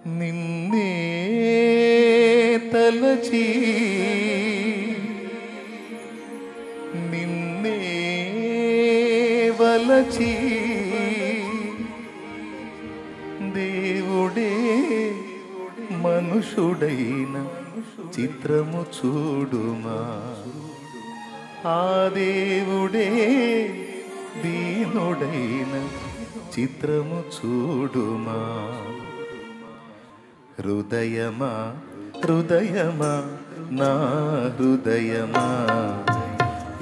నిన్నే తలచి నిన్నే వలచి దేవుడే మనుషుడైన చిత్రము చూడుమా, ఆ దేవుడే దీనుడైన చిత్రము చూడుమా. హృదయమా హృదయమా నా హృదయమా,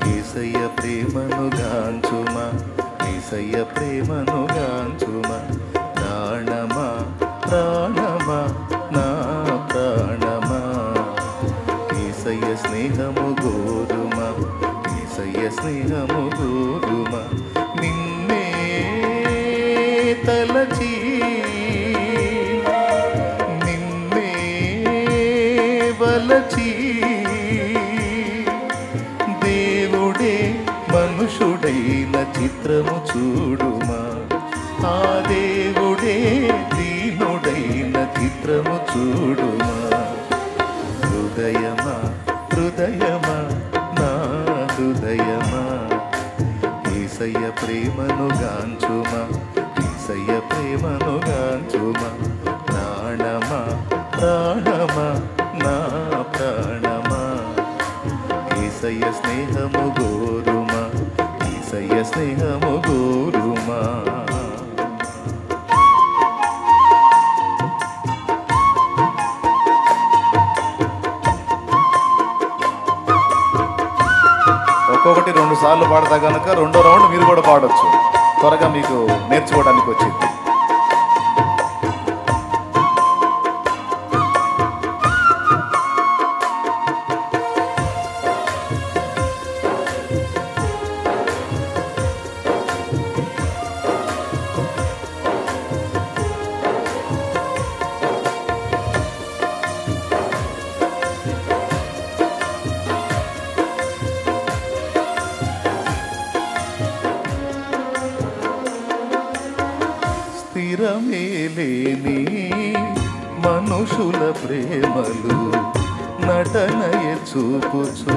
యేసయ్య ప్రేమను గాంచుమా, యేసయ్య ప్రేమను గాంచుమా. ప్రాణమా ప్రాణమా నా ప్రాణమా, యేసయ్య స్నేహము గోరుమా, యేసయ్య స్నేహము గోరుమా. నిన్నే తలచి నిన్నే వలచి దేవుడే మనుషుడైన చిత్రము చూడుమా, ఆ దేవుడే దీనుడైన చిత్రము చూడుమా. హృదయమా హృదయమా నా హృదయమా, యేసయ్య ప్రేమను గాంచుమా, యేసయ్య ప్రేమను గాంచుమా. ప్రాణమా ప్రాణమా నా ప్రాణమా, యేసయ్య స్నేహము గోరుమా, యేసయ్య స్నేహము గోరుమా. ఒక్కొక్కటి 2 సార్లు పాడతా కనుక రెండో రౌండ్ మీరు కూడా పాడొచ్చు, త్వరగా మీకు నేర్చుకోవడానికి వచ్చింది. స్థిరమేలేని మనుషుల ప్రేమలు నటనయ చూపుచు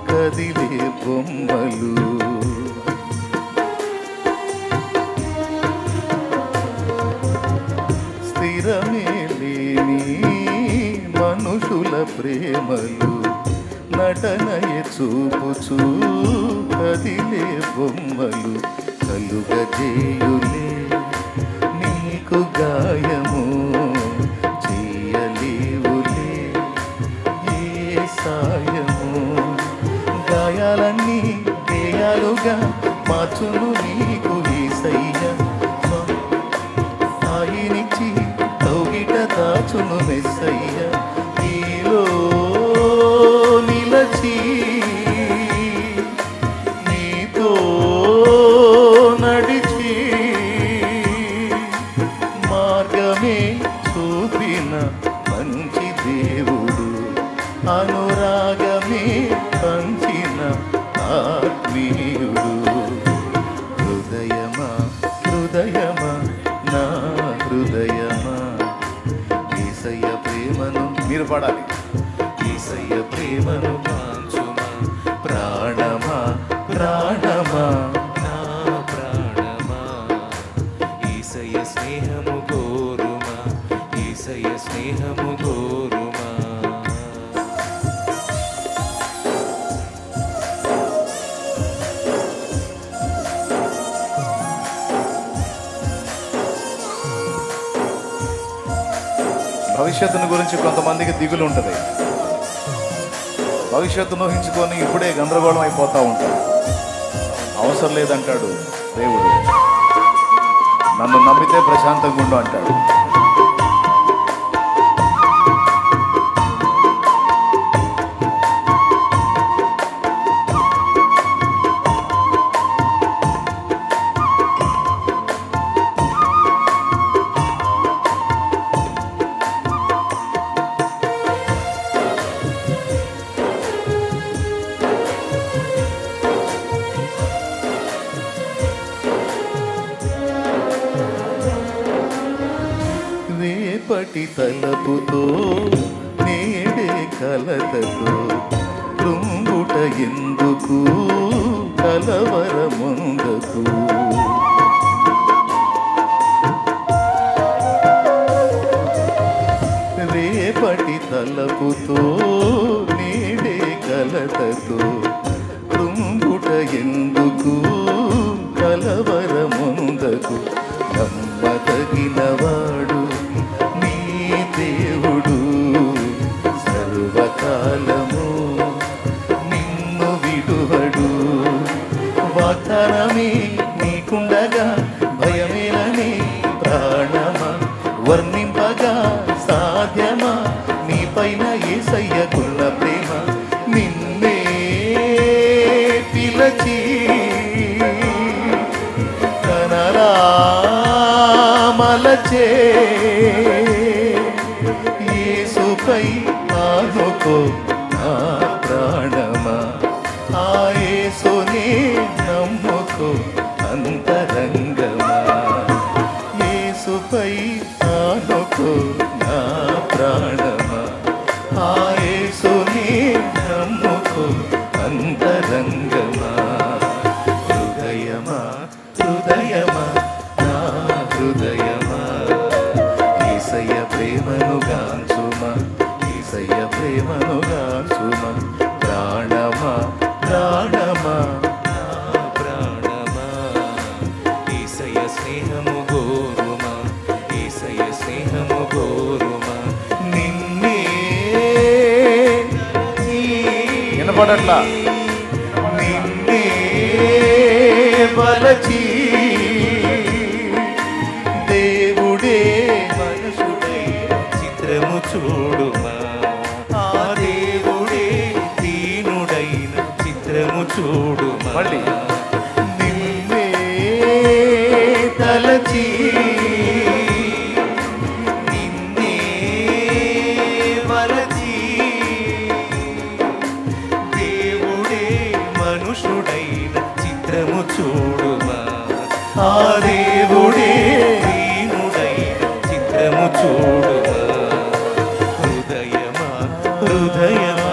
కదిలే బొమ్మలు. స్థిరమేలేని మనుషుల ప్రేమలు నటనయ చూపుచు కదిలే బొమ్మలు. కలుగజేయులే నీకు గాయము, చేయలేవులే ఏ సాయము. గాయాలన్నీ గేయాలుగా మార్చును నీకు యేసయ్య, ఆయనిచ్చి కౌగిట దాచును మెస్సయ్య. నీలో నిలచి నీతో నడిచి మార్గమే చూపిన మంచి దేవుడు, అనురాగమే పంచిన ఆత్మీయుడు. హృదయమా హృదయమా నా హృదయమా, యేసయ్య ప్రేమను మీరు పాడాలి, యేసయ్య ప్రేమను కాంచుమా. ప్రాణమా ప్రాణమా నా ప్రాణమా, యేసయ్య స్నేహము గోరుమా, యేసయ్య స్నేహము గోరుమా. భవిష్యత్తును గురించి కొంతమందికి దిగులు ఉంటుంది, భవిష్యత్తును ఊహించుకొని ఇప్పుడే గందరగోళం అయిపోతూ ఉంటారు. అవసరం లేదంటాడు దేవుడు, నన్ను నమ్మితే ప్రశాంతంగా ఉండు అంటాడు. రేపటి తలపుతో నేడే కలతతో కృంగుట ఎందుకు కలవరముందకు. రేపటి తలపుతో నేడే కలతతో కృంగుట ఎందుకు కలవరముందకు. నమ్మదగినవాడు నీ దేవుడు, సర్వకాలము నిన్ను విడువడు. వాగ్దానమే నీకుండగా భయమేలని ప్రాణమా, వర్ణింపగా సాధ్యమా నీ పైన యేసయ్యకున్న ప్రేమ. నిన్నే పిలచి కనరా మలచే యేసుపై ఆనుకో నా ప్రాణమా. ఆ యేసునే నమ్ముకో అంతరంగమా. యేసుపై ఆనుకో నా ప్రాణమా. ఆ యేసునే నమ్ముకో అంతరంగమా. హృదయమా హృదయమా నా హృదయమా, యేసయ్య ప్రేమను గాంచుమా, యేసయ్య ప్రేమను గాంచుమా. ప్రాణమా ప్రాణమా ప్రాణమా యేసయ్య స్నేహము గోరుమా, యేసయ్య స్నేహము గోరుమా. నిన్నే వినపడట్లా. నిన్నే వలచి దేవుడే మనుషుడై చిత్రము చూడుమా, ఆ దేవుడే దీనుడైన చిత్రము చూడుమా. మళ్ళీ నిన్నే తలచి నిన్నే వలచి దేవుడే మనుషుడైన చిత్రము చూడుమా, ఆ దేవుడే దీనుడైన చిత్రము చూడుమా. హృదయమా హృదయమా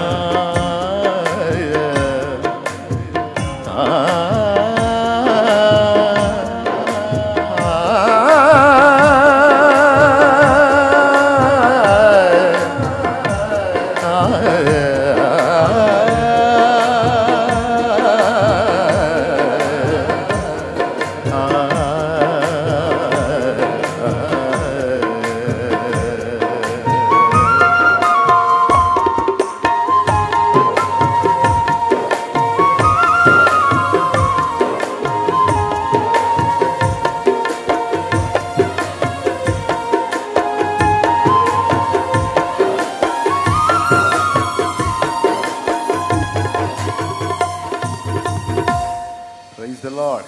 Praise the Lord.